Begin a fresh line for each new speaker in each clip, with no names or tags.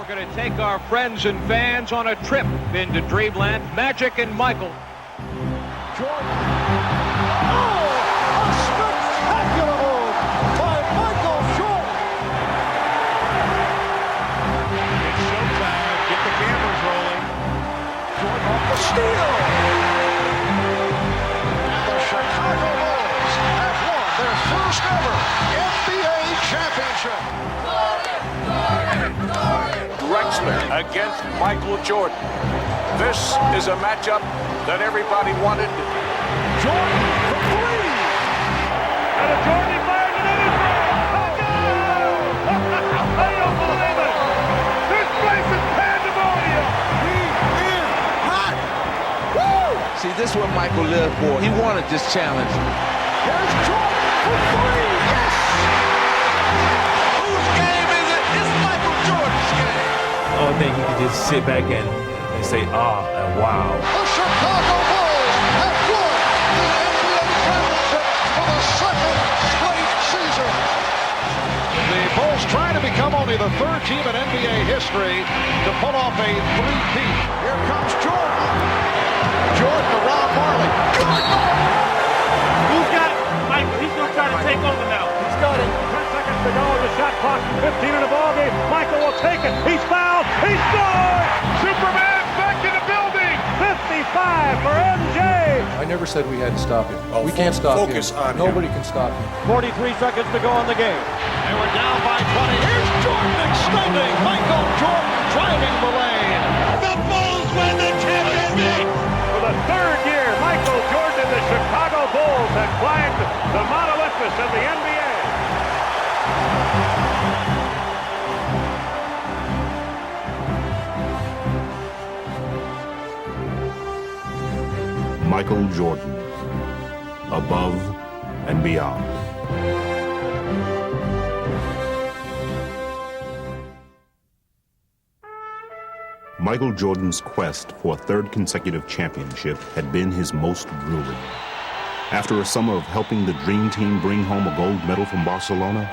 going to take our friends and fans on a trip into Dreamland. Magic and Michael.
Jordan. Oh, a spectacular move by Michael Jordan.
It's showtime. Get the cameras rolling.
Jordan off the steal. And the Chicago Bulls have won their first ever NBA championship.
Drexler against Michael Jordan. This is a matchup that everybody wanted.
Jordan for three.
And a Jordan fires another three. I don't believe it. This place is pandemonium.
He is hot. Woo!
See, this is what Michael lived for. He wanted this challenge.
There's Jordan for three. Yes!
Whose game is it? It's Michael Jordan's game.
I don't think he could just sit back and say, and wow.
The Chicago Bulls have won the NBA championship for the second straight season. The Bulls trying to become only the third team in NBA history to pull off a three-peat. Here comes Jordan. Jordan around Marley.
Who's got Michael? He's going to try to take over now. He's got it. 10 seconds to go on the shot clock. 15 in the ballgame. Michael will take it. He's fouled. He scored. Superman back in the building. 55 for MJ.
I never said we had to stop him. We can't stop him. Nobody can stop him.
43 seconds to go on the game.
And we're down by 20. Here's Jordan extending. Michael Jordan driving the lane.
The Bulls win the championship. For the third year, Michael Jordan and the Chicago Bulls have climbed the Mount Olympus of the NBA.
Michael Jordan, above and beyond. Michael Jordan's quest for a third consecutive championship had been his most grueling. After a summer of helping the Dream Team bring home a gold medal from Barcelona,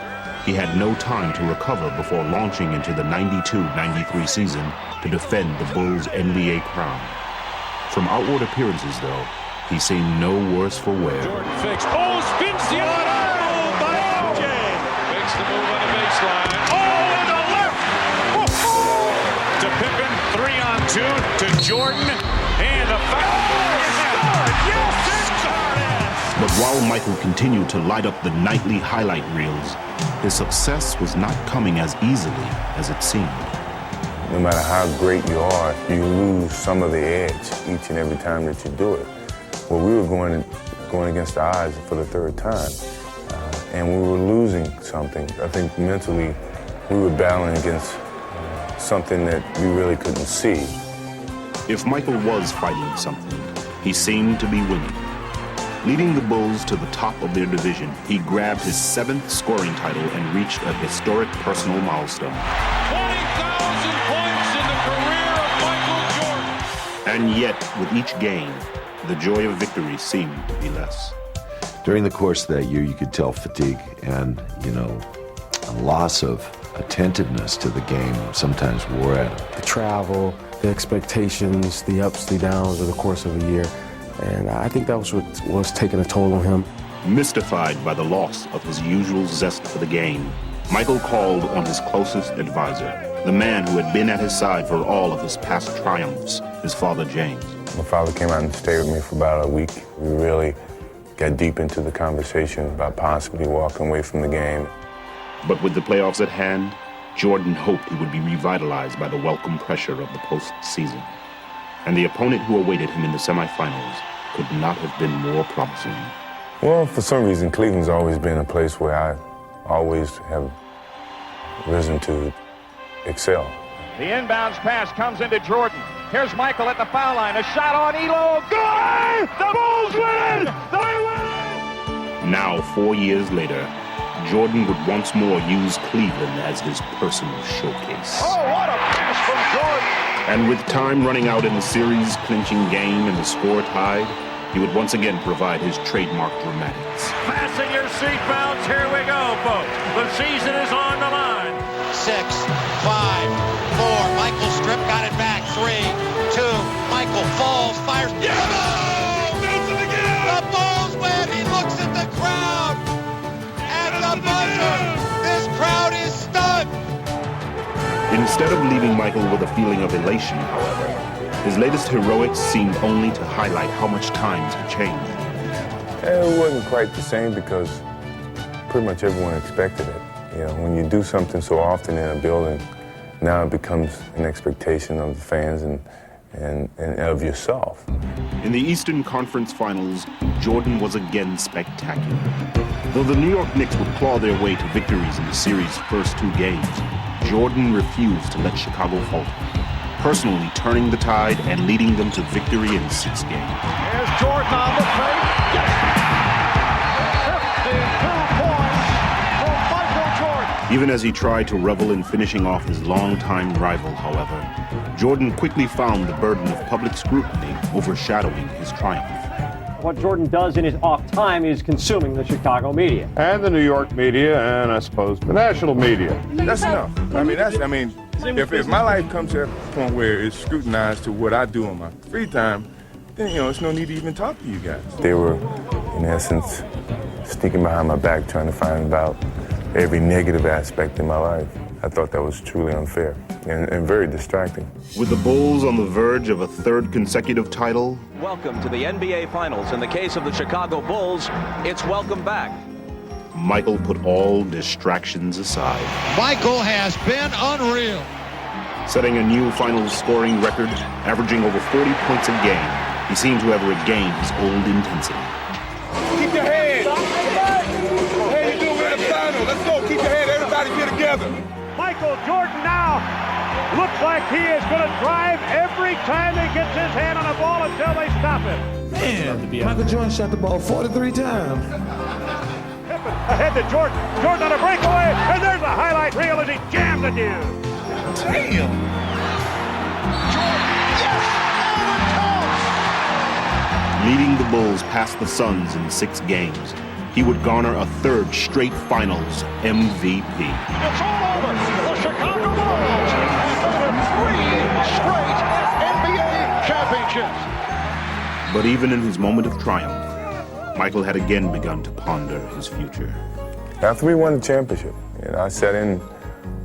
he had no time to recover before launching into the 92-93 season to defend the Bulls' NBA crown. From outward appearances, though, he seemed no worse for wear.
Jordan fakes. Oh, spins the other by MJ. Makes the move on the baseline. Oh, and the left. Oh, to Pippen, 3-on-2 to Jordan, and a foul. Yes,
But while Michael continued to light up the nightly highlight reels, his success was not coming as easily as it seemed.
No matter how great you are, you lose some of the edge each and every time that you do it. Well, we were going against the odds for the third time, and we were losing something. I think mentally we were battling against something that we really couldn't see.
If Michael was fighting something, he seemed to be winning. Leading the Bulls to the top of their division, he grabbed his 7th scoring title and reached a historic personal milestone.
20,000 points in the career of Michael Jordan.
And yet, with each game, the joy of victory seemed to be less.
During the course of that year, you could tell fatigue and, a loss of attentiveness to the game sometimes wore at him.
The travel, the expectations, the ups, the downs of the course of a year. And I think that was what was taking a toll on him.
Mystified by the loss of his usual zest for the game, Michael called on his closest advisor, the man who had been at his side for all of his past triumphs, his father, James.
My father came out and stayed with me for about a week. We really got deep into the conversation about possibly walking away from the game.
But with the playoffs at hand, Jordan hoped he would be revitalized by the welcome pressure of the postseason. And the opponent who awaited him in the semifinals could not have been more promising.
Well, for some reason, Cleveland's always been a place where I always have risen to excel.
The inbounds pass comes into Jordan. Here's Michael at the foul line. A shot on Elo. Good! The Bulls win! They win!
Now, 4 years later, Jordan would once more use Cleveland as his personal showcase.
Oh, what a pass from Jordan!
And with time running out in the series-clinching game and the score tied, he would once again provide his trademark dramatics.
Fasten your seatbelts. Here we go, folks. The season is on the line.
6, 5, 4,
Michael falls, fires. Oh, makes it again! The Bulls win! He looks at the crowd! At the buzzer! This crowd is stunned!
Instead of leaving Michael with a feeling of elation, however, his latest heroics seemed only to highlight how much times had changed.
It wasn't quite the same because pretty much everyone expected it. You know, when you do something so often in a building, now it becomes an expectation of the fans and of yourself.
In the Eastern Conference Finals, Jordan was again spectacular. Though the New York Knicks would claw their way to victories in the series' first 2 games, Jordan refused to let Chicago falter, personally turning the tide and leading them to victory in 6 games.
Here's Jordan on the fake. Yes! 52 points for Michael Jordan.
Even as he tried to revel in finishing off his longtime rival, however, Jordan quickly found the burden of public scrutiny overshadowing his triumph.
What Jordan does in his off time is consuming the Chicago media.
And the New York media, and I suppose the national media.
That's enough. If my life comes to a point where it's scrutinized to what I do on my free time, then, it's no need to even talk to you guys.
They were, in essence, sneaking behind my back trying to find out every negative aspect in my life. I thought that was truly unfair and very distracting.
With the Bulls on the verge of a 3rd consecutive title,
welcome to the NBA Finals. In the case of the Chicago Bulls, it's welcome back.
Michael put all distractions aside.
Michael has been unreal.
Setting a new finals scoring record, averaging over 40 points a game, he seemed to have regained his old intensity.
Keep your head. Hey, you do in the final. Let's go. Keep your head. Everybody get together.
Michael Jordan now looks like he is going to drive every time he gets his hand on a ball until they stop him.
Man, Michael Jordan shot the ball 43 times.
Pippen ahead to Jordan. Jordan on a breakaway, and there's a highlight reel as he jams the dude.
Damn! Jordan, yes!
Leading the Bulls past the Suns in 6 games, he would garner a 3rd straight Finals MVP.
It's all over. The Chicago Bulls have 3 straight NBA championships.
But even in his moment of triumph, Michael had again begun to ponder his future.
After we won the championship, I sat in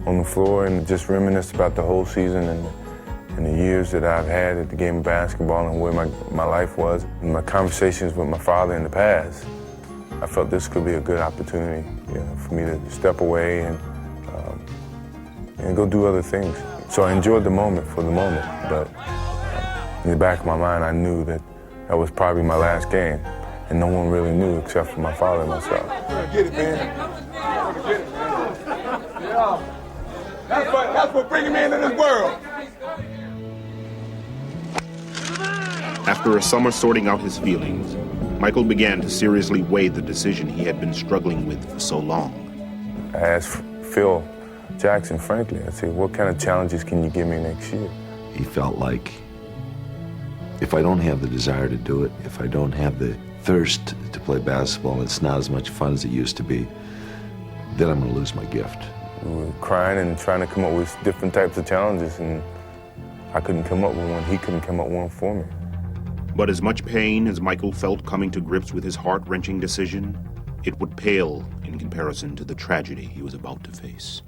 on the floor and just reminisced about the whole season and the years that I've had at the game of basketball and where my life was. And my conversations with my father in the past, I felt this could be a good opportunity for me to step away and go do other things. So I enjoyed the moment for the moment, but in the back of my mind, I knew that was probably my last game, and no one really knew except for my father and myself.
Get it, man. Get it, man. Yeah. That's what bringing me into this world.
After a summer sorting out his feelings, Michael began to seriously weigh the decision he had been struggling with for so long.
I asked Phil Jackson, frankly, I said, what kind of challenges can you give me next year?
He felt like if I don't have the desire to do it, if I don't have the thirst to play basketball, it's not as much fun as it used to be, then I'm going to lose my gift.
We were crying and trying to come up with different types of challenges, and I couldn't come up with one. He couldn't come up with one for me.
But as much pain as Michael felt coming to grips with his heart-wrenching decision, it would pale in comparison to the tragedy he was about to face.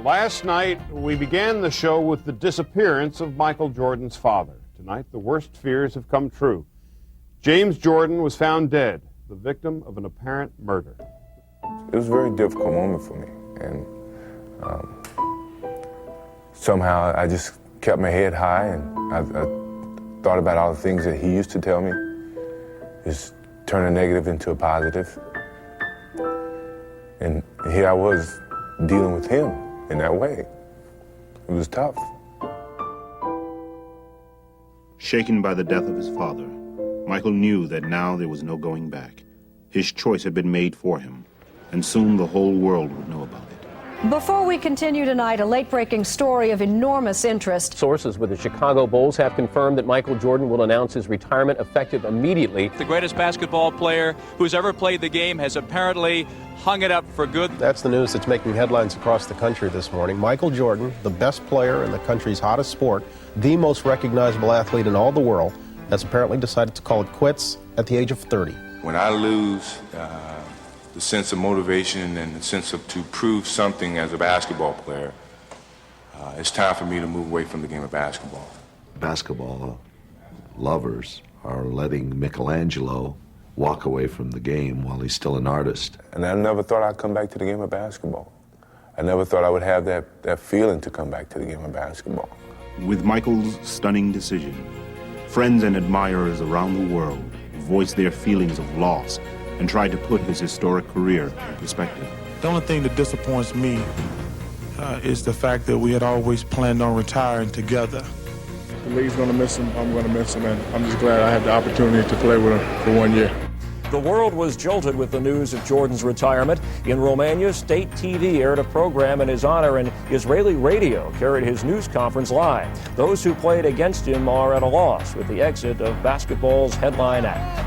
Last night, we began the show with the disappearance of Michael Jordan's father. Tonight, the worst fears have come true. James Jordan was found dead, the victim of an apparent murder.
It was a very difficult moment for me, and somehow I just kept my head high, and I thought about all the things that he used to tell me, just turn a negative into a positive. And here I was dealing with him in that way. It was tough.
Shaken by the death of his father, Michael knew that now there was no going back. His choice had been made for him, and soon the whole world would know about it.
Before we continue tonight, a late-breaking story of enormous interest.
Sources with the Chicago Bulls have confirmed that Michael Jordan will announce his retirement effective immediately.
The greatest basketball player who's ever played the game has apparently hung it up for good.
That's the news that's making headlines across the country this morning. Michael Jordan, the best player in the country's hottest sport, the most recognizable athlete in all the world, has apparently decided to call it quits at the age of 30.
When I lose the sense of motivation and the sense of to prove something as a basketball player, it's time for me to move away from the game of basketball.
Basketball lovers are letting Michelangelo walk away from the game while he's still an artist.
And I never thought I'd come back to the game of basketball. I never thought I would have that feeling to come back to the game of basketball.
With Michael's stunning decision, friends and admirers around the world voiced their feelings of loss and tried to put his historic career in perspective.
The only thing that disappoints me is the fact that we had always planned on retiring together.
The league's going to miss him, I'm going to miss him, and I'm just glad I had the opportunity to play with him for 1 year.
The world was jolted with the news of Jordan's retirement. In Romania, state TV aired a program in his honor, and Israeli radio carried his news conference live. Those who played against him are at a loss with the exit of basketball's headline act.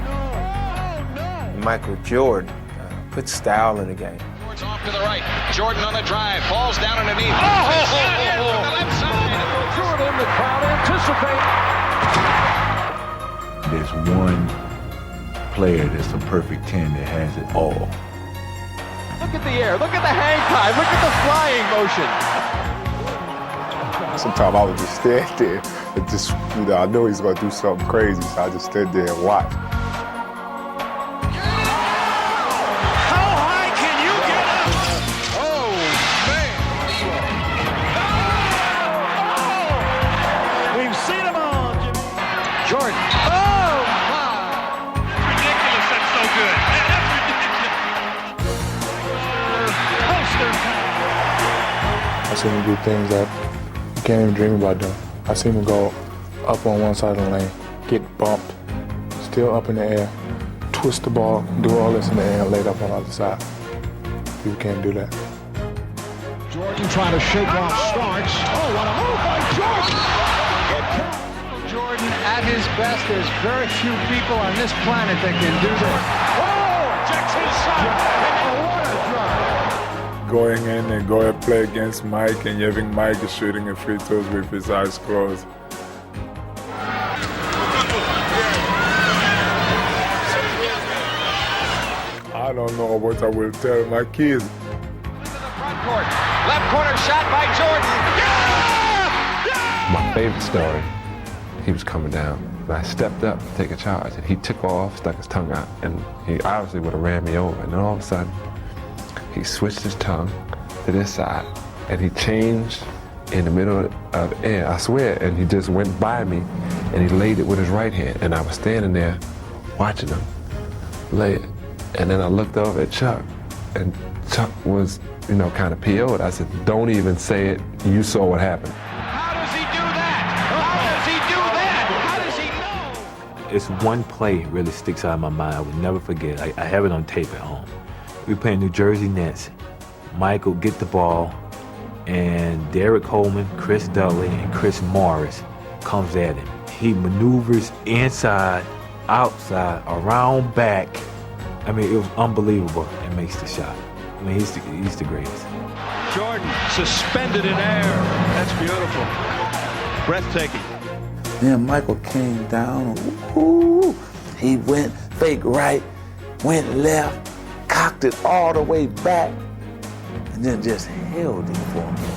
Michael Jordan put style in the game.
Jordan's off to the right. Jordan on the drive. Falls down underneath. On the left side.
Jordan, the crowd anticipate.
There's one player that's a perfect 10 that has it all.
Look at the air. Look at the hang time. Look at the flying motion.
Sometimes I would just stand there and just, I know he's going to do something crazy, so I just stand there and watch.
I seen him do things that you can't even dream about doing. I seen him go up on one side of the lane, get bumped, still up in the air, twist the ball, do all this in the air, and lay it up on the other side. People can't do that.
Jordan trying to shake off Starks. Oh, what a move by Jordan! Jordan at his best. There's very few people on this planet that can do this. Oh, checks his shot.
Going in and go and play against Mike, and having Mike is shooting a free throws with his eyes closed. I don't know what I will tell my kids.
Front court. Left corner shot by Jordan.
My favorite story, he was coming down. And I stepped up to take a charge, and he took off, stuck his tongue out, and he obviously would have ran me over. And then all of a sudden, he switched his tongue to this side, and he changed in the middle of the air, I swear, and he just went by me, and he laid it with his right hand, and I was standing there watching him lay it. And then I looked over at Chuck, and Chuck was, kind of PO'd. I said, don't even say it, you saw what happened.
How does he do that? How does he do that? How does he know?
It's one play really sticks out of my mind. I would never forget. I have it on tape at home. We playing New Jersey Nets. Michael get the ball, and Derek Coleman, Chris Dudley, and Chris Morris comes at him. He maneuvers inside, outside, around back. I mean, it was unbelievable, and makes the shot. I mean, he's the greatest.
Jordan suspended in air. That's beautiful. Breathtaking.
Then Michael came down. Ooh, he went fake right, went left, cocked it all the way back, and then just held it for me.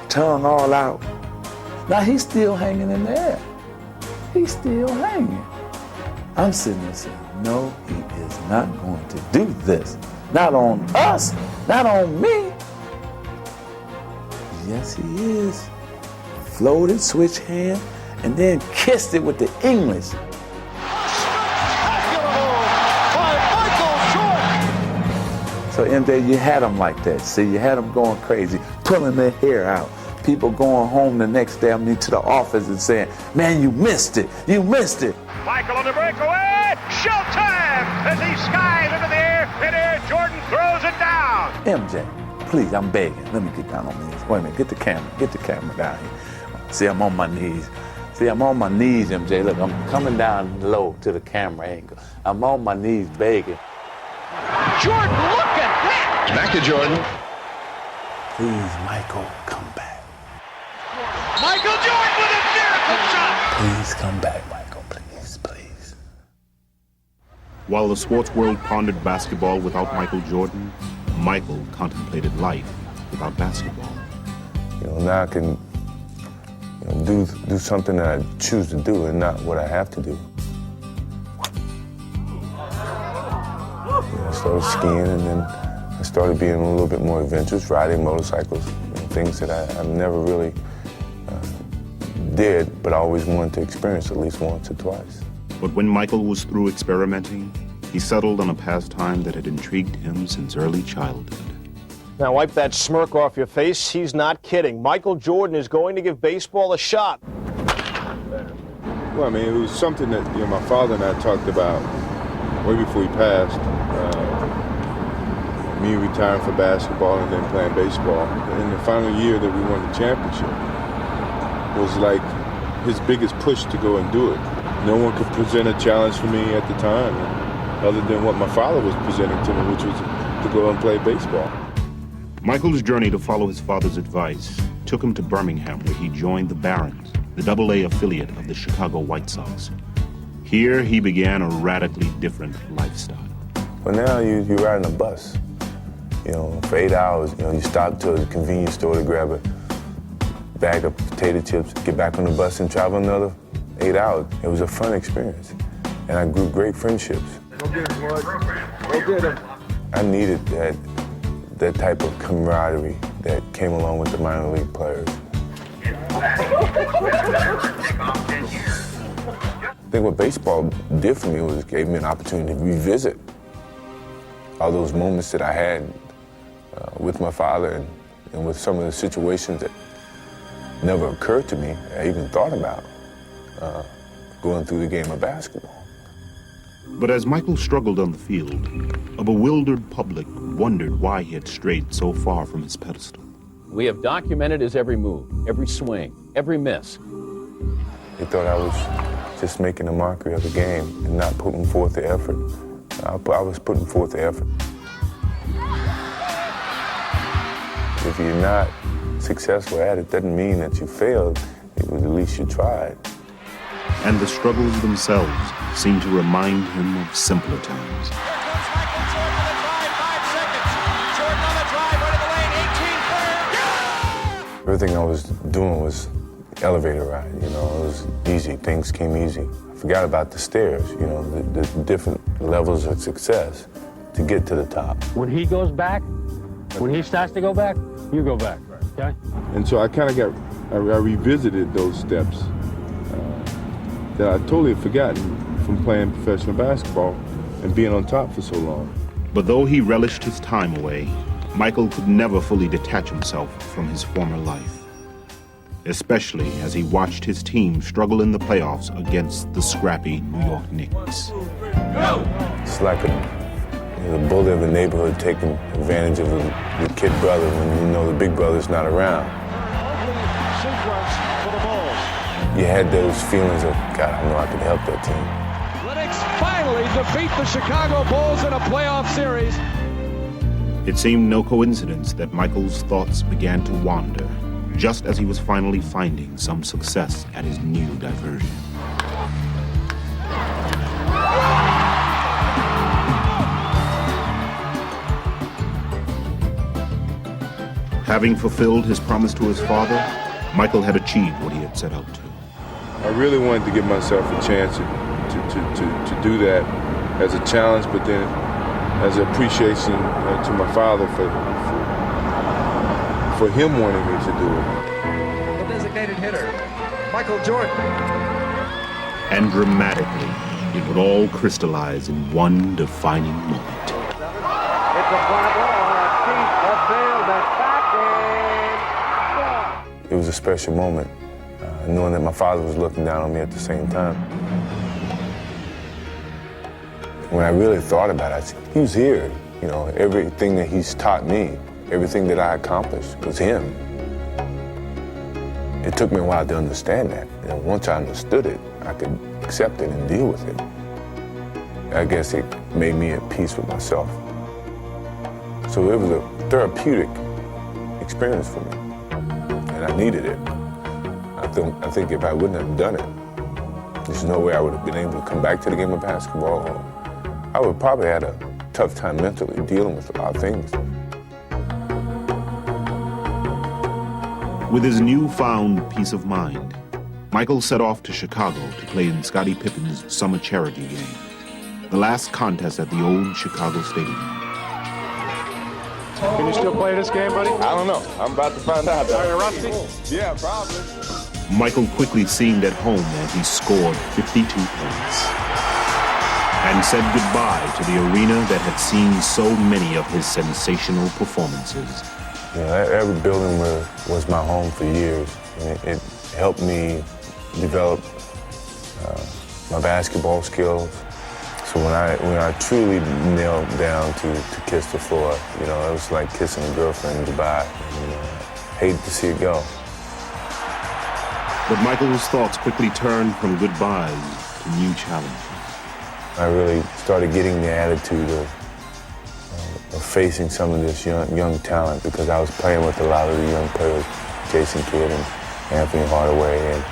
Tongue all out. Now he's still hanging in the air. He's still hanging. I'm sitting there saying, no, he is not going to do this. Not on us, not on me. Yes, he is. Floated, switch hand, and then kissed it with the English. So MJ, you had them like that. See, you had them going crazy, pulling their hair out. People going home the next day, to the office and saying, man, you missed it. You missed it.
Michael on the breakaway. Showtime as he skies into the air. Jordan throws it down.
MJ, please, I'm begging. Let me get down on my knees. Wait a minute, get the camera down here. See, I'm on my knees. See, I'm on my knees, MJ. Look, I'm coming down low to the camera angle. I'm on my knees begging.
Jordan, look at that!
Back to Jordan. Please, Michael, come back.
Michael Jordan with a miracle shot!
Please come back, Michael, please, please.
While the sports world pondered basketball without Michael Jordan, Michael contemplated life without basketball.
You know, now I can do something that I choose to do and not what I have to do. I started skiing, and then I started being a little bit more adventurous, riding motorcycles, things that I never really did, but I always wanted to experience at least once or twice.
But when Michael was through experimenting, he settled on a pastime that had intrigued him since early childhood.
Now wipe that smirk off your face. He's not kidding. Michael Jordan is going to give baseball a shot.
Well, I mean, it was something that my father and I talked about way before he passed. Me retiring for basketball and then playing baseball. In the final year that we won the championship was like his biggest push to go and do it. No one could present a challenge for me at the time, other than what my father was presenting to me, which was to go and play baseball.
Michael's journey to follow his father's advice took him to Birmingham, where he joined the Barons, the Double-A affiliate of the Chicago White Sox. Here, he began a radically different lifestyle.
Well, now you ride on a bus. For 8 hours, you stop to a convenience store to grab a bag of potato chips, get back on the bus and travel another 8 hours. It was a fun experience, and I grew great friendships.
Go get him, boys. Go get him.
I needed that type of camaraderie that came along with the minor league players. I think what baseball did for me was it gave me an opportunity to revisit all those moments that I had with my father and with some of the situations that never occurred to me, I even thought about going through the game of basketball.
But as Michael struggled on the field, a bewildered public wondered why he had strayed so far from his pedestal.
We have documented his every move, every swing, every miss.
They thought I was just making a mockery of the game and not putting forth the effort. I was putting forth the effort. If you're not successful at it, doesn't mean that you failed. It was at least you tried.
And the struggles themselves seemed to remind him of simpler times.
Everything I was doing was elevator ride, it was easy, things came easy. I forgot about the stairs, the different levels of success to get to the top.
When he goes back, when he starts to go back, you go back, okay?
And so I kind of I revisited those steps that I totally had forgotten from playing professional basketball and being on top for so long.
But though he relished his time away, Michael could never fully detach himself from his former life, especially as he watched his team struggle in the playoffs against the scrappy New York Knicks.
It's like the bully of the neighborhood taking advantage of the kid brother when the big brother's not around. You had those feelings of, God, I know I can help that team.
Linux finally defeat the Chicago Bulls in a playoff series.
It seemed no coincidence that Michael's thoughts began to wander, just as he was finally finding some success at his new diversion. Having fulfilled his promise to his father, Michael had achieved what he had set out to.
I really wanted to give myself a chance to do that as a challenge, but then as an appreciation to my father for him wanting me to do it.
The designated hitter, Michael Jordan.
And dramatically, it would all crystallize in one defining moment.
It's a fly ball, deep left field, that's back in.
It was a special moment, knowing that my father was looking down on me at the same time. When I really thought about it, he was here. You know, everything that he's taught me, everything that I accomplished was him. It took me a while to understand that. And once I understood it, I could accept it and deal with it. I guess it made me at peace with myself. So it was a therapeutic experience for me, and I needed it. I think if I wouldn't have done it, there's no way I would have been able to come back to the game of basketball. I would probably had a tough time mentally dealing with a lot of things.
With his newfound peace of mind, Michael set off to Chicago to play in Scottie Pippen's summer charity game, the last contest at the old Chicago Stadium.
Can you still play this game, buddy?
I don't know. I'm about to find out.
Are you rusty?
Yeah, probably.
Michael quickly seemed at home as he scored 52 points and said goodbye to the arena that had seen so many of his sensational performances.
You know, every building was my home for years. And it helped me develop my basketball skills. So when I truly knelt down to kiss the floor, you know, it was like kissing a girlfriend goodbye. And, hated to see it go.
But Michael's thoughts quickly turned from goodbyes to new challenges.
I really started getting the attitude of facing some of this young talent because I was playing with a lot of the young players, Jason Kidd and Anthony Hardaway, and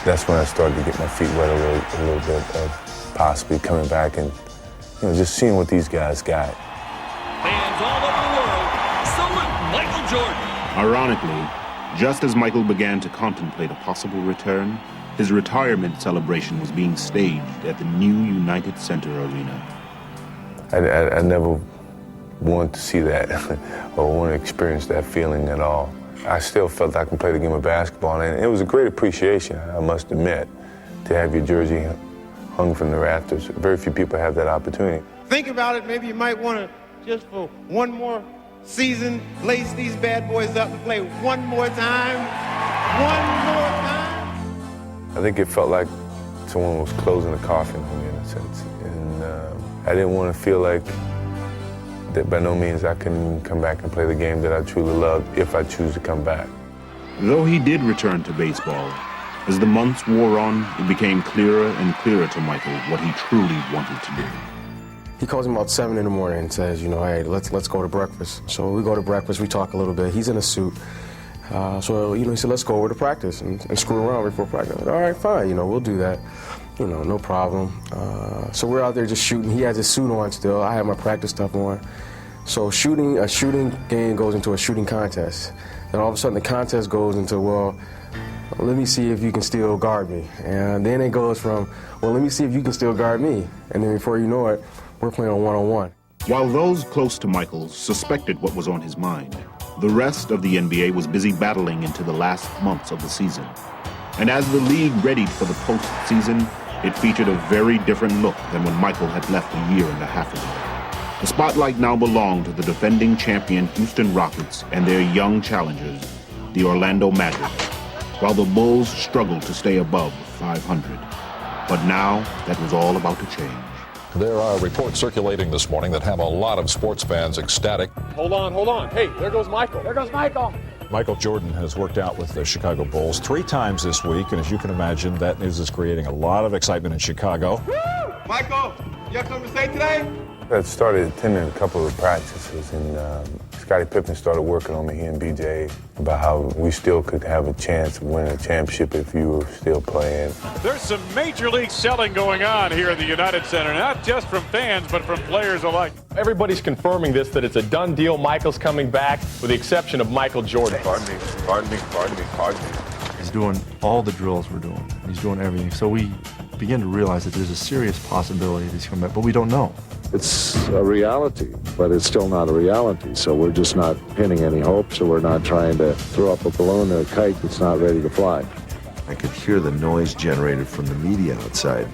that's when I started to get my feet wet a little bit of possibly coming back and just seeing what these guys got.
Fans all over the world, salute Michael Jordan.
Ironically, just as Michael began to contemplate a possible return, his retirement celebration was being staged at the new United Center Arena.
I never wanted to see that or want to experience that feeling at all. I still felt I could play the game of basketball, and it was a great appreciation, I must admit, to have your jersey hung from the rafters. Very few people have that opportunity.
Think about it, maybe you might want to, just for one more season, lace these bad boys up and play one more time. One more time.
I think it felt like someone was closing the coffin on me in a sense. And I didn't want to feel like that by no means I can come back and play the game that I truly love if I choose to come back.
Though he did return to baseball, as the months wore on, it became clearer and clearer to Michael what he truly wanted to do.
He calls me about 7 in the morning and says, hey, let's go to breakfast. So we go to breakfast, we talk a little bit. He's in a suit. So he said, let's go over to practice and screw around before practice. I said, all right, fine, we'll do that. No problem. So we're out there just shooting. He has his suit on still. I have my practice stuff on. So a shooting game goes into a shooting contest. Then all of a sudden the contest goes into, well, let me see if you can still guard me. And then it goes from, well, let me see if you can still guard me. And then before you know it, we're playing on one-on-one.
While those close to Michael suspected what was on his mind, the rest of the NBA was busy battling into the last months of the season. And as the league readied for the postseason, it featured a very different look than when Michael had left a year and a half ago. The spotlight now belonged to the defending champion Houston Rockets and their young challengers, the Orlando Magic, while the Bulls struggled to stay above 500. But now that was all about to change.
There are reports circulating this morning that have a lot of sports fans ecstatic.
Hold on. Hey, there goes Michael.
Michael Jordan has worked out with the Chicago Bulls 3 times this week, and as you can imagine, that news is creating a lot of excitement in Chicago.
Woo! Michael, you have something to say today?
I started attending a couple of practices, and Scottie Pippen started working on me, he and BJ, about how we still could have a chance of winning a championship if you were still playing.
There's some major league selling going on here at the United Center, not just from fans, but from players alike.
Everybody's confirming that it's a done deal. Michael's coming back, with the exception of Michael Jordan.
Pardon me.
He's doing all the drills we're doing. He's doing everything. So we begin to realize that there's a serious possibility that he's coming back, but we don't know.
It's a reality, but it's still not a reality. So we're just not pinning any hopes, or we're not trying to throw up a balloon or a kite that's not ready to fly.
I could hear the noise generated from the media outside,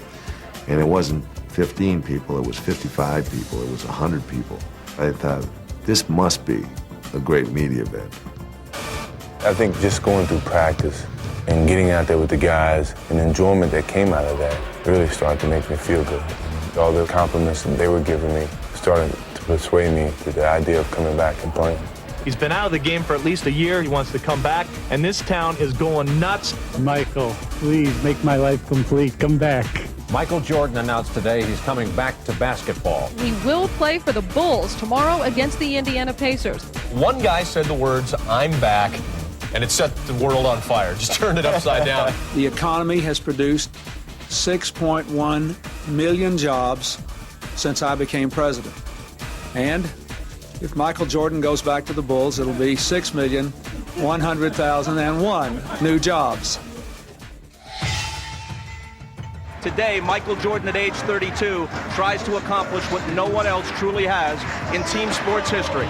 and it wasn't 15 people, it was 55 people, it was 100 people. I thought, this must be a great media event.
I think just going through practice and getting out there with the guys and the enjoyment that came out of that really started to make me feel good. All the compliments that they were giving me started to persuade me to the idea of coming back and playing.
He's been out of the game for at least a year. He wants to come back, and this town is going nuts.
Michael, please make my life complete. Come back.
Michael Jordan announced today he's coming back to basketball.
He will play for the Bulls tomorrow against the Indiana Pacers.
One guy said the words, "I'm back," and it set the world on fire. Just turned it upside down.
The economy has produced 6.1 million jobs since I became president. And if Michael Jordan goes back to the Bulls, it'll be 6,100,001 new jobs.
Today, Michael Jordan at age 32 tries to accomplish what no one else truly has in team sports history.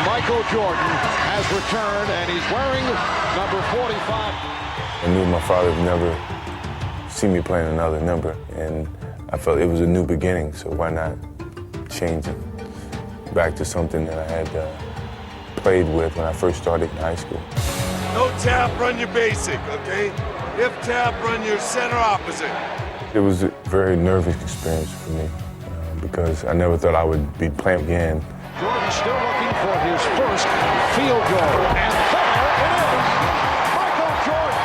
Michael Jordan has returned, and he's wearing number 45.
I knew my father would never see me playing another number, and I felt it was a new beginning, so why not change it back to something that I had played with when I first started in high school.
No tap, run your basic, okay? If tap, run your center opposite.
It was a very nervous experience for me because I never thought I would be playing again.
Jordan still looking for his first field goal, and there it is! Michael Jordan!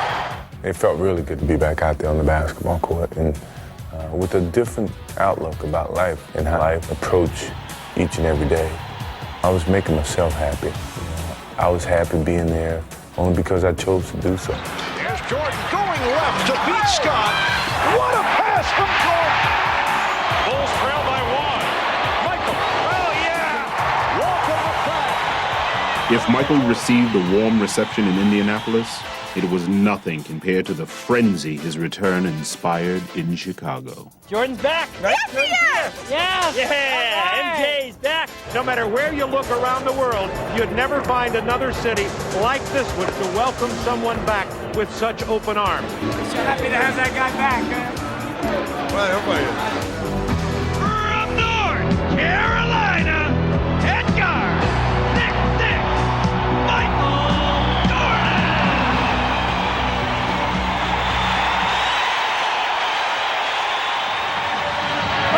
It felt really good to be back out there on the basketball court and with a different outlook about life and how I approach each and every day. I was making myself happy. I was happy being there only because I chose to do so.
There's Jordan going left to beat Scott. What a pass from Jordan!
Bulls trail by one. Michael, oh yeah!
Welcome back.
If Michael received a warm reception in Indianapolis, it was nothing compared to the frenzy his return inspired in Chicago.
Jordan's back, right?
Yes, he is!
Yeah! Yeah! MJ's back! No matter where you look around the world, you'd never find another city like this one to welcome someone back with such open arms. So happy to have that guy back, man. From North Carolina, Edgar, Nick, Michael Jordan! Oh,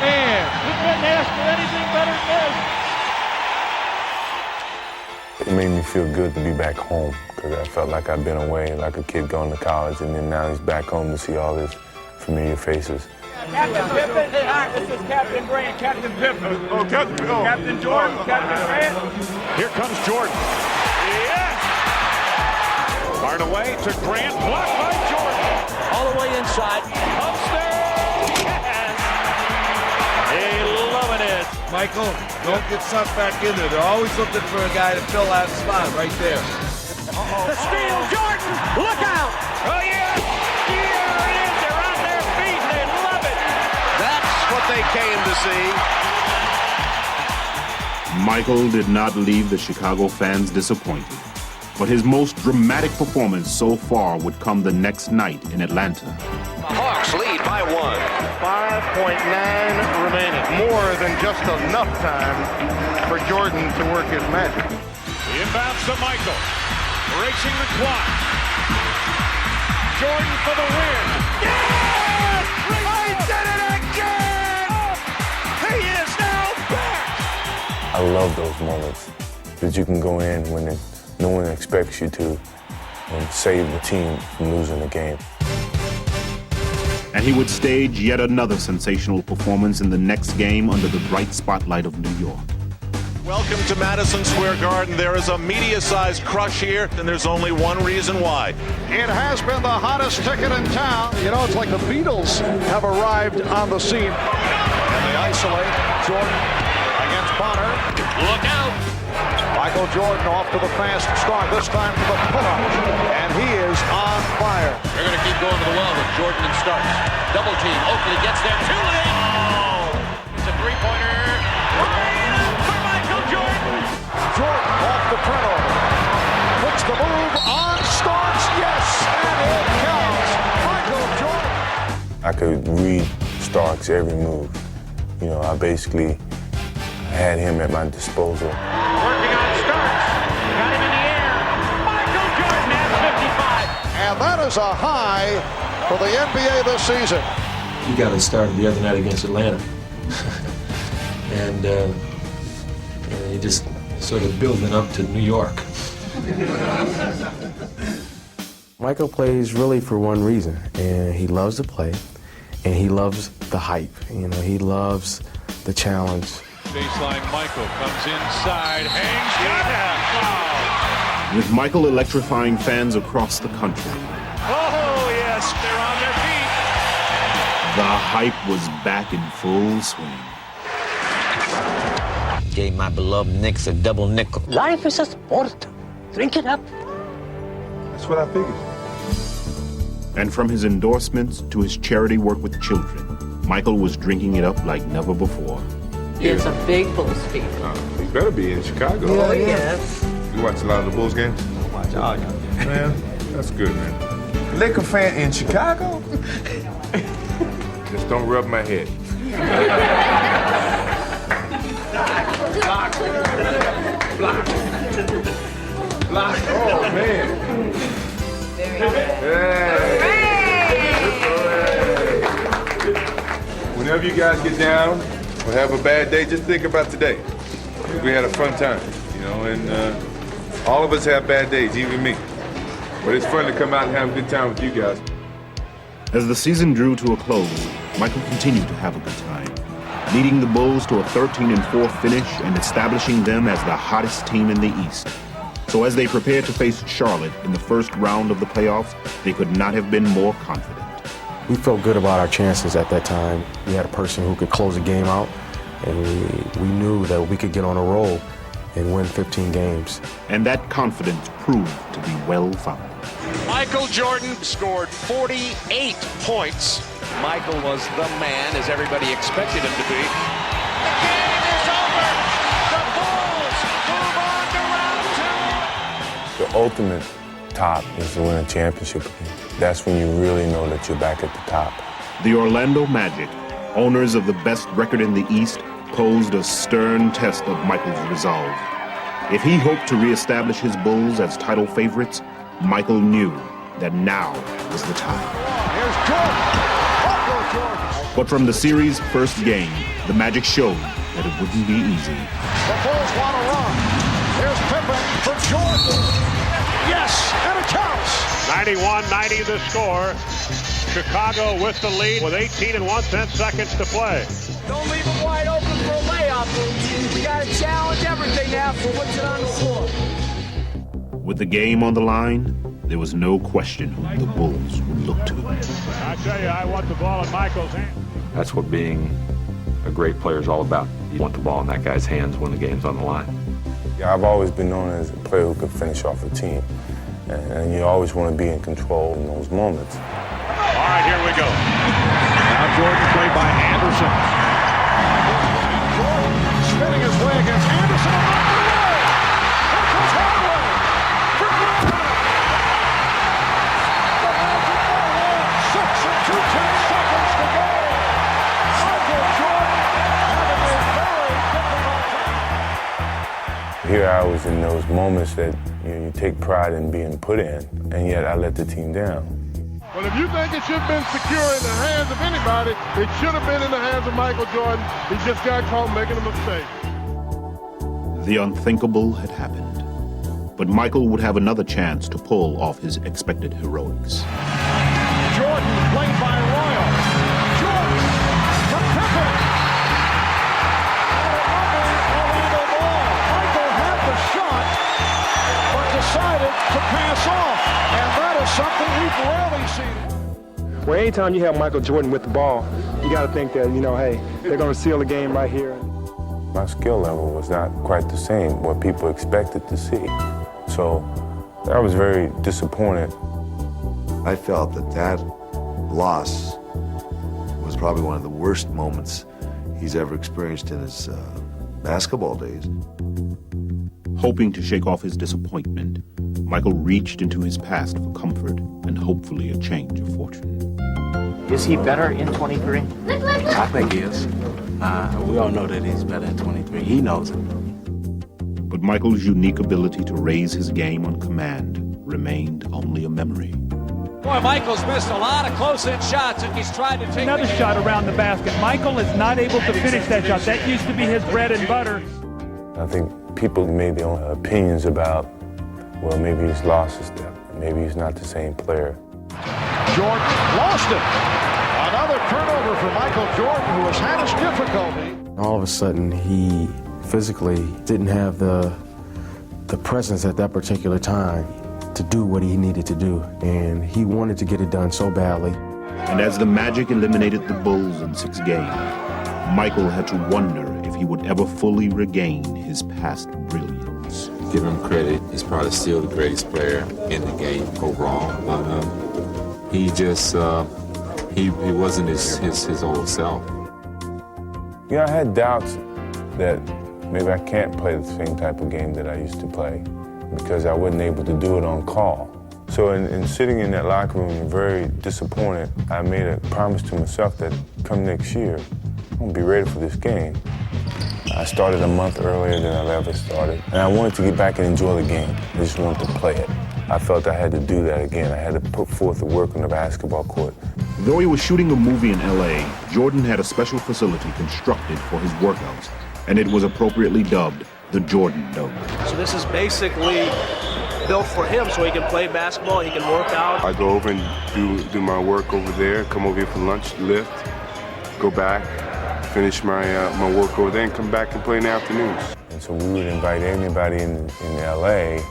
man, we couldn't ask for anything better than this.
It made me feel good to be back home because I felt like I'd been away, like a kid going to college, and then now he's back home to see all his familiar faces.
Captain Pippen, this is Captain Grant, Captain Pippen. Oh, Captain, oh. Captain Jordan, Captain Grant.
Here comes Jordan.
Yes!
Fired away to Grant, blocked by Jordan.
All the way inside.
Upstairs! Yes! They loving it.
Michael, don't get sucked back in there. They're always looking for a guy to fill that spot right there.
The steal, Jordan! Look out! Oh, yeah! Here it is! They're on their feet. They love it.
That's what they came to see.
Michael did not leave the Chicago fans disappointed, but his most dramatic performance so far would come the next night in Atlanta.
The Hawks lead by 1.
5.9 remaining. More than just enough time for Jordan to work his magic.
The inbounds to Michael. Racing the clock. Jordan for the win. Yes! He did it again! He is now back!
I love those moments that you can go in when no one expects you to and save the team from losing the game.
And he would stage yet another sensational performance in the next game under the bright spotlight of New York.
Welcome to Madison Square Garden. There is a media-sized crush here, and there's only one reason why. It has been the hottest ticket in town. You know, it's like the Beatles have arrived on the scene. And they isolate Jordan against Bonner.
Look out!
Michael Jordan off to the fast start, this time to the pull-up. And he is on fire.
They're going to keep going to the well with Jordan and Starks. Double team. Oakley gets there. Too late. Oh! It's a three-pointer. For Michael Jordan.
Jordan off the turnover. Puts the move on Starks. Yes, and it counts. Michael Jordan.
I could read Starks' every move. You know, I basically had him at my disposal.
Working on Starks. Got him in the air. Michael Jordan has 55.
And that is a high for the NBA this season.
He got it started the other night against Atlanta.
and you just sort of building up to New York.
Michael plays really for one reason, and he loves to play, and he loves the hype. You know, he loves the challenge.
Baseline Michael comes inside, hangs, got it! Wow.
With Michael electrifying fans across the country,
Oh, yes, they're on their feet.
the hype was back in full swing.
Gave my beloved Knicks a double nickel.
Life is a sport. Drink it up.
That's what I figured.
And from his endorsements to his charity work with children, Michael was drinking it up like never before.
It's a big Bulls feed.
He better be in Chicago.
Oh, yes.
You watch a lot of the Bulls games?
I watch all y'all games.
Man, that's good, man.
Laker fan in Chicago?
Just don't rub my head. Block. Oh, man. Whenever you guys get down or have a bad day, just think about today. We had a fun time, you know, and all of us have bad days, even me. But it's fun to come out and have a good time with you guys.
As the season drew to a close, Michael continued to have a good time, leading the Bulls to a 13-4 finish and establishing them as the hottest team in the East. So as they prepared to face Charlotte in the first round of the playoffs, they could not have been more confident.
We felt good about our chances at that time. We had a person who could close the game out, and we knew that we could get on a roll and win 15 games.
And that confidence proved to be well-founded.
Michael Jordan scored 48 points. Michael was the man, as everybody expected him to be. The game is over. The Bulls move on to round two.
The ultimate top is to win a championship again. That's when you really know that you're back at the top.
The Orlando Magic, owners of the best record in the East, posed a stern test of Michael's resolve. If he hoped to reestablish his Bulls as title favorites, Michael knew that now was the time.
Here's Jordan.
But from the series' first game, the Magic showed that it wouldn't be easy.
The Bulls want to run. Here's Pippen for Jordan. Yes, and it counts.
91-90 the score. Chicago with the lead with 18 and 1/10 seconds to play.
Don't leave it wide open for a layup. We got to challenge everything now for what's on the floor.
With the game on the line, there was no question who the Bulls would look to.
I tell you, I want the ball in Michael's hand.
That's what being a great player is all about. You want the ball in that guy's hands when the game's on the line.
Yeah, I've always been known as a player who could finish off a team. And you always want to be in control in those moments.
All right, here we go.
Now Jordan played by Anderson. Jordan spinning his way against Anderson. Here comes Hardaway. For Jordan. 6 and 2/10 seconds to go. Michael Jordan having a very difficult time.
Here I was in those moments that you take pride in being put in, and yet I let the team down.
Well, if you think it should have been secure in the hands of anybody, it should have been in the hands of Michael Jordan. He just got caught making a mistake.
The unthinkable had happened. But Michael would have another chance to pull off his expected heroics.
Jordan played by Royal. Jordan for Pippen. Orlando ball. Michael had the shot, but decided to pass off. And that is something we've rarely seen.
Well, anytime you have Michael Jordan with the ball, you got to think that, hey, they're going to seal the game right here.
My skill level was not quite the same, what people expected to see. So I was very disappointed.
I felt that loss was probably one of the worst moments he's ever experienced in his basketball days.
Hoping to shake off his disappointment, Michael reached into his past for comfort and hopefully a change of fortune.
Is he better in 23?
I think he is. We all know that he's better at 23. He knows it.
But Michael's unique ability to raise his game on command remained only a memory.
Boy, Michael's missed a lot of close-in shots, and he's tried to take
another shot around the basket. Michael is not able to finish that shot. That used to be his bread and butter.
I think people made their own opinions about, well, maybe he's lost his step. Maybe he's not the same player.
Jordan lost it. Another turnover for Michael Jordan, who has had his difficulty.
All of a sudden, he physically didn't have the presence at that particular time to do what he needed to do, and he wanted to get it done so badly.
And as the Magic eliminated the Bulls in 6 games, Michael had to wonder if he would ever fully regain his past brilliance.
Give him credit. He's probably still the greatest player in the game overall. He just he wasn't his old self.
You know, I had doubts that maybe I can't play the same type of game that I used to play because I wasn't able to do it on call. So in sitting in that locker room, very disappointed, I made a promise to myself that come next year, I'm going to be ready for this game. I started a month earlier than I ever started, and I wanted to get back and enjoy the game. I just wanted to play it. I felt I had to do that again. I had to put forth the work on the basketball court.
Though he was shooting a movie in L.A., Jordan had a special facility constructed for his workouts, and it was appropriately dubbed the Jordan Dome.
So this is basically built for him so he can play basketball, he can work out.
I go over and do my work over there, come over here for lunch, lift, go back, finish my work over there, and come back and play in the afternoons.
And so we would invite anybody in L.A.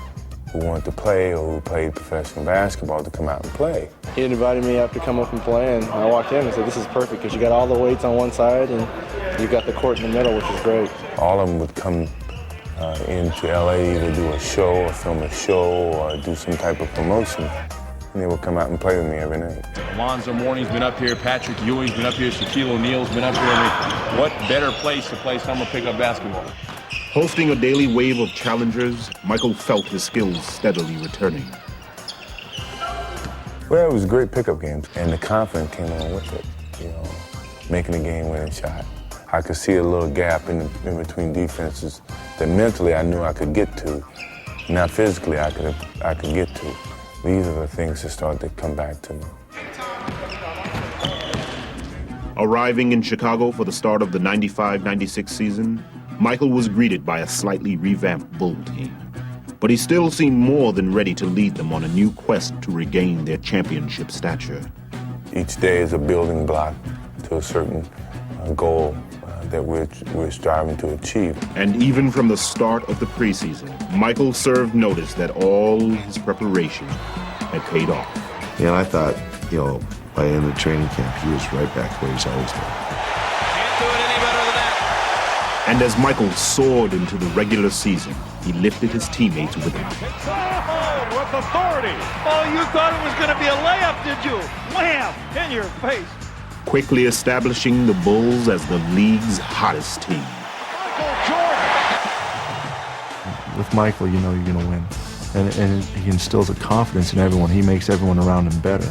who wanted to play or who played professional basketball to come out and play.
He invited me up to come up and play, and I walked in and said, this is perfect because you got all the weights on one side and you got the court in the middle, which is great.
All of them would come into L.A. either do a show or film a show or do some type of promotion. And they would come out and play with me every night.
Alonzo Mourning's been up here, Patrick Ewing's been up here, Shaquille O'Neal's been up here. I mean, what better place to play summer pickup basketball?
Hosting a daily wave of challengers, Michael felt his skills steadily returning.
Well, it was a great pickup game, and the confidence came along with it, you know, making a game-winning shot. I could see a little gap in between defenses that mentally I knew I could get to, not physically I could get to. These are the things that started to come back to me.
Arriving in Chicago for the start of the 95-96 season, Michael was greeted by a slightly revamped Bull team. But he still seemed more than ready to lead them on a new quest to regain their championship stature.
Each day is a building block to a certain goal that we're striving to achieve.
And even from the start of the preseason, Michael served notice that all his preparation had paid off.
Yeah, and I thought, by the end of training camp, he was right back where he's always been.
Can't do it any better than that.
And as Michael soared into the regular season, he lifted his teammates with him.
With authority. Oh, you thought it was going to be a layup, did you? Wham! In your face.
Quickly establishing the Bulls as the league's hottest team.
With Michael, you know you're going to win. And he instills a confidence in everyone. He makes everyone around him better.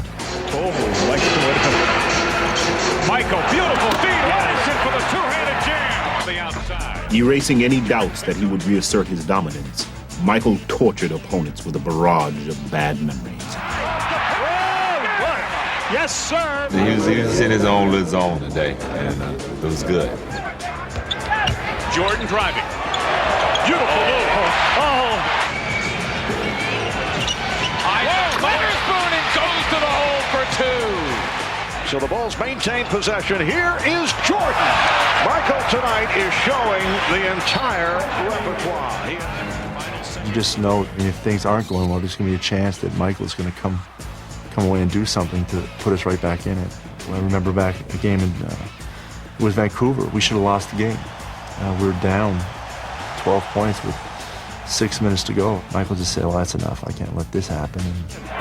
Michael, beautiful feed. Robinson for the two-handed jam on the outside.
Erasing any doubts that he would reassert his dominance, Michael tortured opponents with a barrage of bad memories.
Yes, sir.
He was in his own little zone today, and it was good.
Jordan driving. Beautiful move.
Witherspoon goes to the hole for two. So the Bulls maintain possession. Here is Jordan. Michael tonight is showing the entire repertoire.
You just know if things aren't going well, there's going to be a chance that Michael's going to come away and do something to put us right back in it. I remember back a game in it was Vancouver. We should have lost the game. We were down 12 points with 6 minutes to go. Michael just said, well, that's enough. I can't let this happen.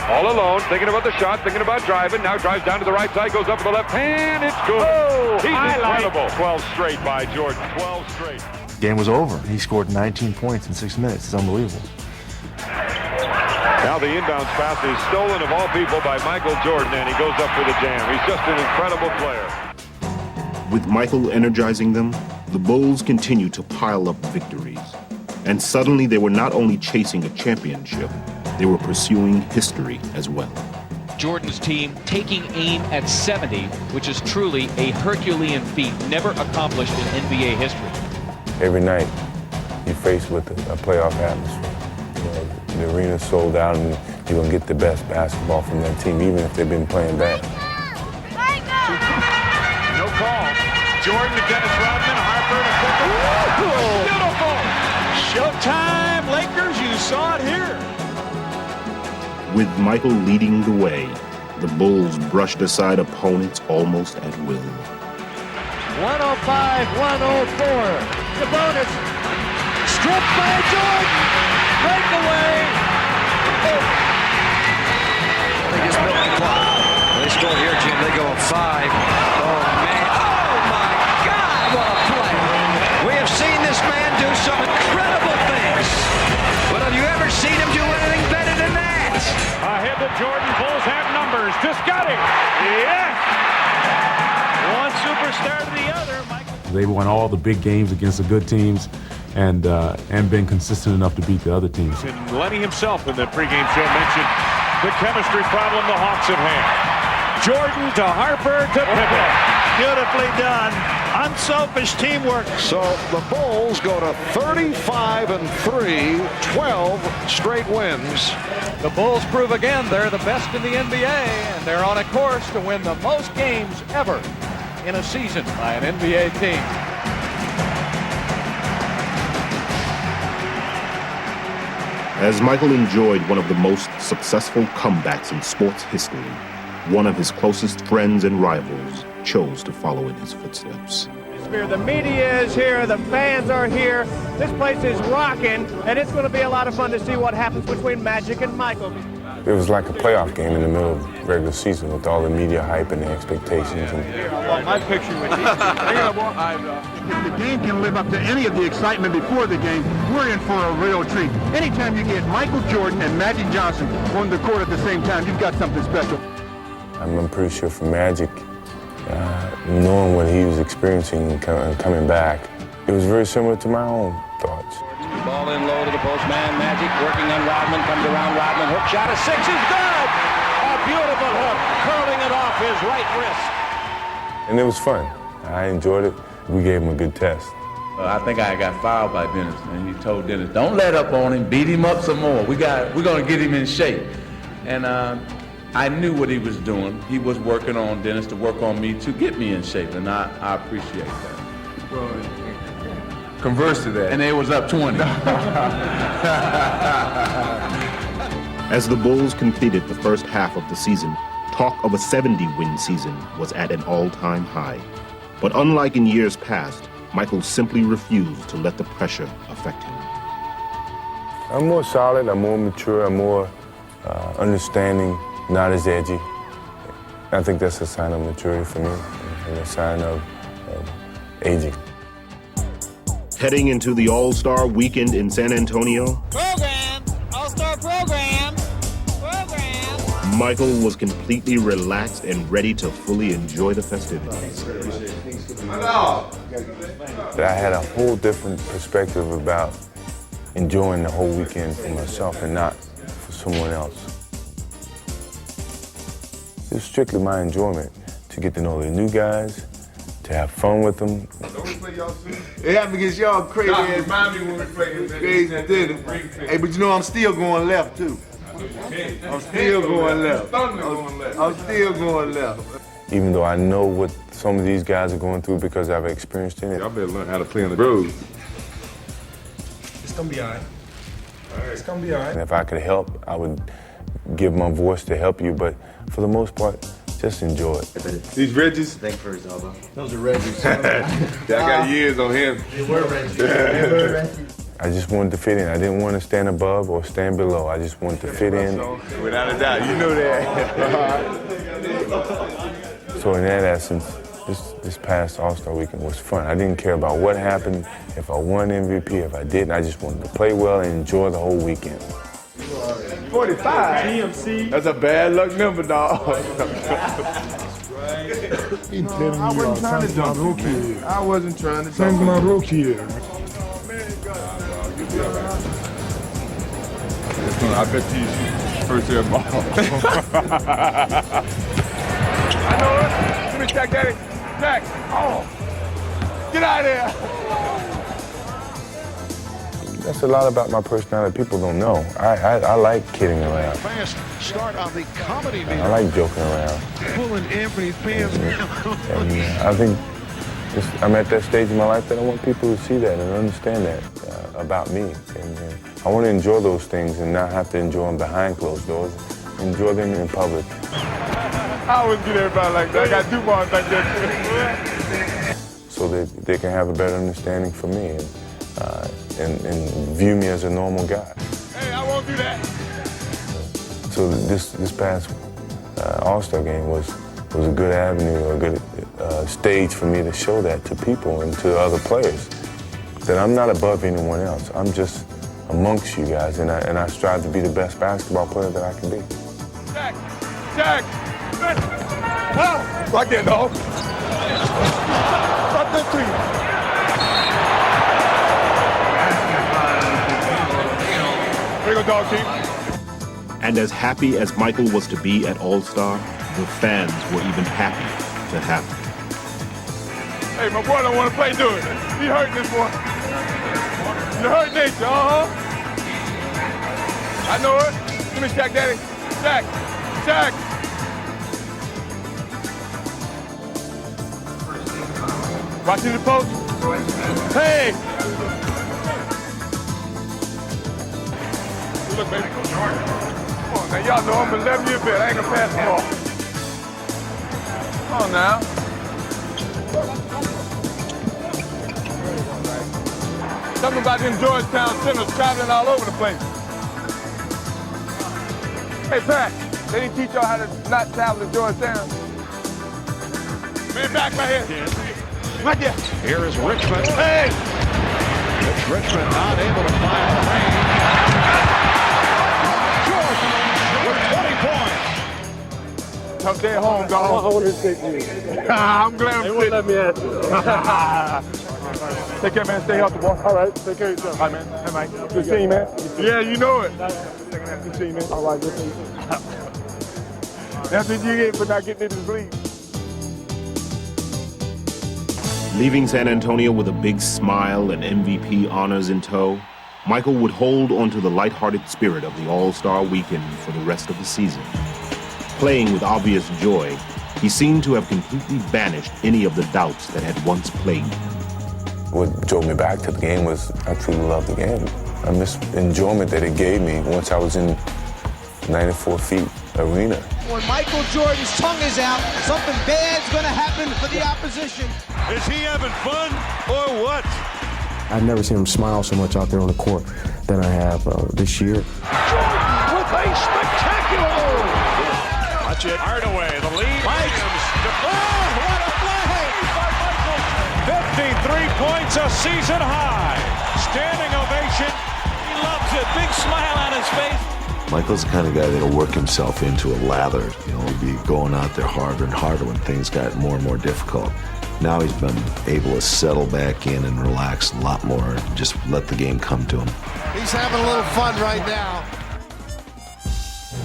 All alone, thinking about the shot, thinking about driving. Now drives down to the right side, goes up with the left hand. It's good. Oh, he's incredible. 12 straight by Jordan. 12 straight.
Game was over. He scored 19 points in 6 minutes. It's unbelievable.
Now the inbounds pass is stolen of all people by Michael Jordan, and he goes up for the jam. He's just an incredible player.
With Michael energizing them, the Bulls continued to pile up victories. And suddenly they were not only chasing a championship, they were pursuing history as well.
Jordan's team taking aim at 70, which is truly a Herculean feat never accomplished in NBA history.
Every night, you're faced with a playoff atmosphere. You know, the arena's sold out, and you're going to get the best basketball from that team, even if they've been playing bad.
No call. Jordan to Dennis Rodman, Harper to Beautiful! Showtime, Lakers, you saw it here.
With Michael leading the way, the Bulls brushed aside opponents almost at will.
105-104. Sabonis stripped by Jordan. Breakaway.
They just milk the clock. They score here, Jim. They go up 5. Oh, man. Oh, my God. What a play. We have seen this man do some incredible things. But have you ever seen him do anything better than that?
Ahead to Jordan. Bulls have numbers. To Scotty. Yes. One superstar to the other.
They won all the big games against the good teams and been consistent enough to beat the other teams.
And Lenny himself in the pregame show mentioned the chemistry problem the Hawks have had. Jordan to Harper to Pippen. Beautifully done. Unselfish teamwork.
So the Bulls go to 35-3, 12 straight wins.
The Bulls prove again they're the best in the NBA, and they're on a course to win the most games ever in a season by an NBA team.
As Michael enjoyed one of the most successful comebacks in sports history, one of his closest friends and rivals chose to follow in his footsteps.
The media is here, the fans are here, this place is rocking, and it's going to be a lot of fun to see what happens between Magic and Michael.
It was like a playoff game in the middle of regular season with all the media hype and the expectations.
I want my picture with you.
If the game can live up to any of the excitement before the game, we're in for a real treat. Anytime you get Michael Jordan and Magic Johnson on the court at the same time, you've got something special.
I'm pretty sure for Magic, knowing what he was experiencing coming back, it was very similar to my own thoughts.
Ball in low to the postman. Magic working on Rodman. Comes around Rodman. Hook shot of 6 is good. A beautiful hook. Curling it off his right wrist.
And it was fun. I enjoyed it. We gave him a good test.
I think I got fouled by Dennis, and he told Dennis, don't let up on him. Beat him up some more. We're going to get him in shape. And I knew what he was doing. He was working on Dennis to work on me to get me in shape, and I appreciate that. Well, converse to that. And it was up 20.
As the Bulls completed the first half of the season, talk of a 70-win season was at an all-time high. But unlike in years past, Michael simply refused to let the pressure affect him.
I'm more solid, I'm more mature, I'm more understanding, not as edgy. I think that's a sign of maturity for me and a sign of aging.
Heading into the All-Star weekend in San Antonio,
All-Star program.
Michael was completely relaxed and ready to fully enjoy the festivities.
I had a whole different perspective about enjoying the whole weekend for myself and not for someone else. It was strictly my enjoyment to get to know the new guys, to have fun with them.
It happened against y'all crazy ass.
Remind me when we played
crazy dinner. Hey, but you know I'm still going left too. I'm still going left. I'm still going left.
Even though I know what some of these guys are going through because I've experienced it.
Y'all better learn how to play on the road.
It's going to be all right. It's going to be all right.
And if I could help, I would give my voice to help you, but for the most part, just enjoy it.
These Reggies?
Thank for his elbow. Those are Reggies.
I got years on him.
They were Reggies.
I just wanted to fit in. I didn't want to stand above or stand below. I just wanted to fit in.
Without a doubt, you know that.
So in that essence, this past All-Star weekend was fun. I didn't care about what happened, if I won MVP, if I didn't. I just wanted to play well and enjoy the whole weekend.
45? GMC. That's a bad luck number, dog. I wasn't trying to dunk. I wasn't trying to dunk.
Send my rookie year.
I bet these
first year ball.
I know it. Give me Jack, Daddy. Jack. Oh. Get out of here.
That's a lot about my personality people don't know. I like kidding around.
Fast start on the comedy meter.
I like joking around.
Pulling Anthony's pants down.
And I think I'm at that stage in my life that I want people to see that and understand that about me. And I want to enjoy those things and not have to enjoy them behind closed doors. Enjoy them in public.
I always get everybody like that. I got DuPont like that.
So that they can have a better understanding for me and view me as a normal guy.
Hey, I won't do that.
So this past All-Star game was a good avenue, a good stage for me to show that to people and to other players, that I'm not above anyone else. I'm just amongst you guys, and I strive to be the best basketball player that I can be.
Jack! Jack! Oh, right there, dog. Right there, three. There you go, dog team.
And as happy as Michael was to be at All-Star, the fans were even happy to have him.
Hey, my boy don't want to play, do it. He hurting this boy. You hurt nature, I know it. Give me Jack, Daddy. Jack. Jack. Watching the post. Hey. Look, baby. Come on, now y'all know I'm 11 years old. I ain't gonna pass the ball. Come on now. Something about them Georgetown centers traveling all over the place. Hey, Pat, they didn't teach y'all how to not travel to Georgetown. Man, back my head. Right there.
Here is Richmond.
Hey!
It's Richmond not able to find the range. Jordan with 20 points.
Tough day at home, dog.
How old is it?
I'm glad I'm
They won't let me ask you.
Take care, man. Stay healthy, boy.
All right, take care of yourself.
All right, man. Hey, Mike. Good seeing you, man. Yeah, you know it. Good seeing you, man.
All right, good seeing you.
That's what you get for not getting into the league.
Leaving San Antonio with a big smile and MVP honors in tow, Michael would hold onto the lighthearted spirit of the All-Star weekend for the rest of the season. Playing with obvious joy, he seemed to have completely banished any of the doubts that had once plagued him.
What drove me back to the game was I truly loved the game. I miss enjoyment that it gave me once I was in 94 feet arena.
When Michael Jordan's tongue is out, something bad's going to happen for the opposition.
Is he having fun or what?
I've never seen him smile so much out there on the court than I have this year.
Jordan with a spectacular.
Watch it. Hardaway, the lead.
Mike.
Oh, what a play by Michael.
53 points, a season high. Standing ovation. He loves it. Big smile on his face.
Michael's the kind of guy that'll work himself into a lather. You know, he'll be going out there harder and harder when things got more and more difficult. Now he's been able to settle back in and relax a lot more and just let the game come to him.
He's having a little fun right now.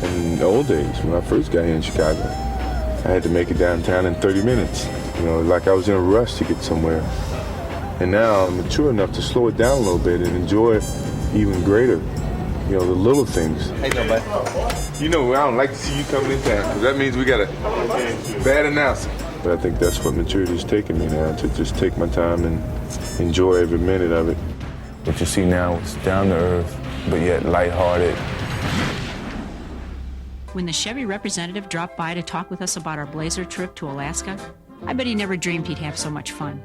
In the old days, when I first got here in Chicago, I had to make it downtown in 30 minutes. You know, like I was in a rush to get somewhere. And now I'm mature enough to slow it down a little bit and enjoy it even greater. You know, the little things.
Hey, no, buddy. You know, I don't like to see you coming in town, because that means we got a bad announcer.
But I think that's what maturity is taking me now, to just take my time and enjoy every minute of it. What you see now is down to earth, but yet lighthearted.
When the Chevy representative dropped by to talk with us about our Blazer trip to Alaska, I bet he never dreamed he'd have so much fun.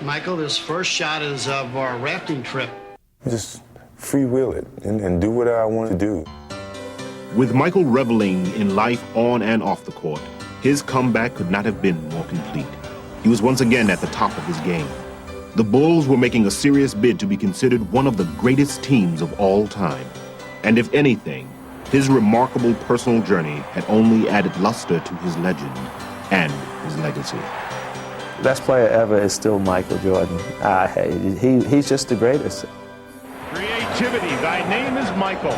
Michael, this first shot is of our rafting trip.
Just freewheel it and do what I want to do.
With Michael reveling in life on and off the court, his comeback could not have been more complete. He was once again at the top of his game. The Bulls were making a serious bid to be considered one of the greatest teams of all time. And if anything, his remarkable personal journey had only added luster to his legend and his legacy.
Best player ever is still Michael Jordan. He's just the greatest.
Creativity. Thy name is Michael.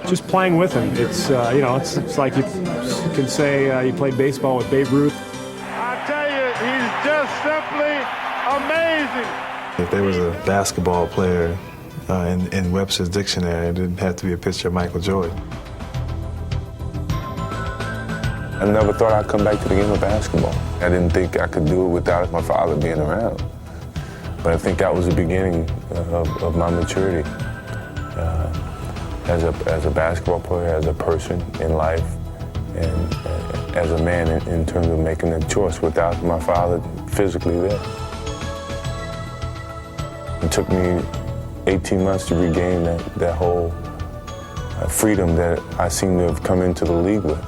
just playing with him. It's you know, it's like you can say you played baseball with Babe Ruth.
I tell you, he's just simply amazing.
If there was a basketball player in Webster's dictionary, it didn't have to be a picture of Michael Jordan.
I never thought I'd come back to the game of basketball. I didn't think I could do it without my father being around. But I think that was the beginning of my maturity as a basketball player, as a person in life, and as a man in terms of making a choice without my father physically there. It took me 18 months to regain that whole freedom that I seem to have come into the league with.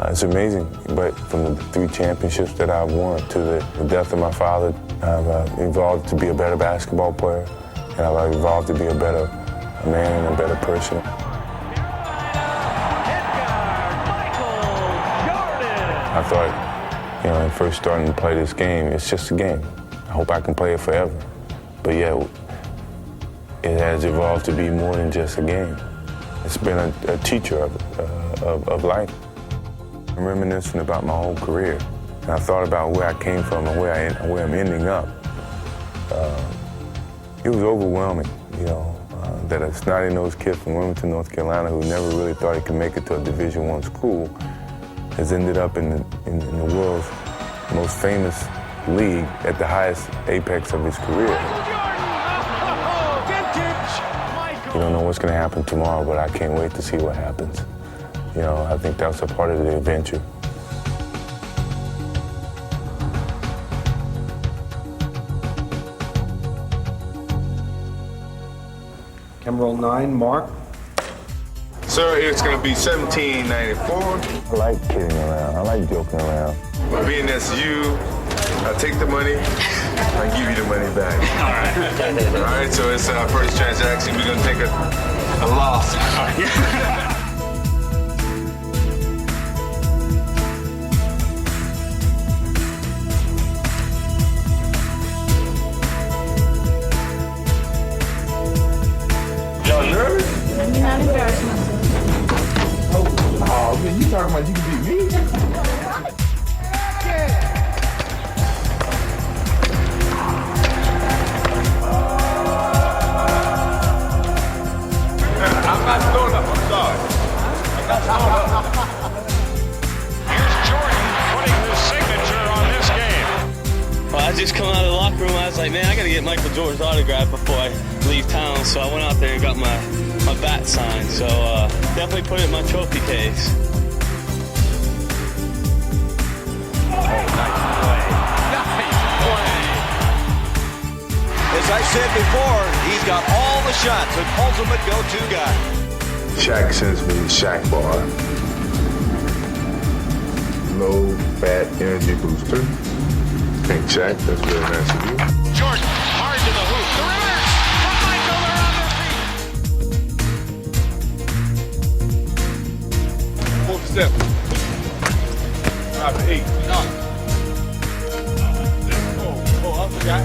It's amazing, but from the 3 championships that I've won to the death of my father, I've evolved to be a better basketball player, and I've evolved to be a better man and a better person. I thought, you know, when first starting to play this game, it's just a game. I hope I can play it forever. But yeah, it has evolved to be more than just a game. It's been a teacher of life. I'm reminiscing about my whole career, and I thought about where I came from and where I'm ending up. It was overwhelming, you know, that a snotty-nosed kid from Wilmington, North Carolina, who never really thought he could make it to a Division I school, has ended up in the world's most famous league at the highest apex of his career. You don't know what's going to happen tomorrow, but I can't wait to see what happens. You know, I think that's a part of the adventure.
Camera roll 9, Mark.
Sir, it's going to be 1794.
I like kidding around. I like joking around.
Being that's you, I take the money, I give you the money back. All right. All right, so it's our first transaction. We're going to take a loss.
Y'all nervous?
I'm not embarrassed myself.
Oh, man, you talking about you can beat me?
I'm not throwing up, I'm sorry. I'm not throwing up.
Here's Jordan putting his signature on this game.
Well, I just come out of the locker room, I was like, man, I got to get Michael Jordan's autograph before I leave town. So I went out there and got my bat signed. So definitely put it in my trophy case.
As I said before, he's got all the shots, an ultimate go-to guy.
Shaq sends me Shaq Bar. Low fat energy booster. Thank Shaq, that's very nice of you.
Jordan, hard to the hoop. The reverse from Michael, they're on their feet.
4 for 7. 5 for 8. I forgot.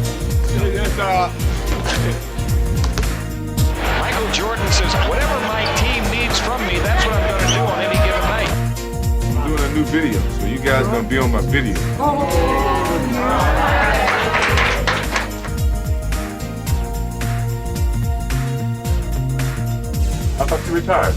Michael Jordan says, whatever my team needs from me, that's what I'm going to do on any given night.
I'm doing a new video, so you guys are going to be on my video.
I thought you retired.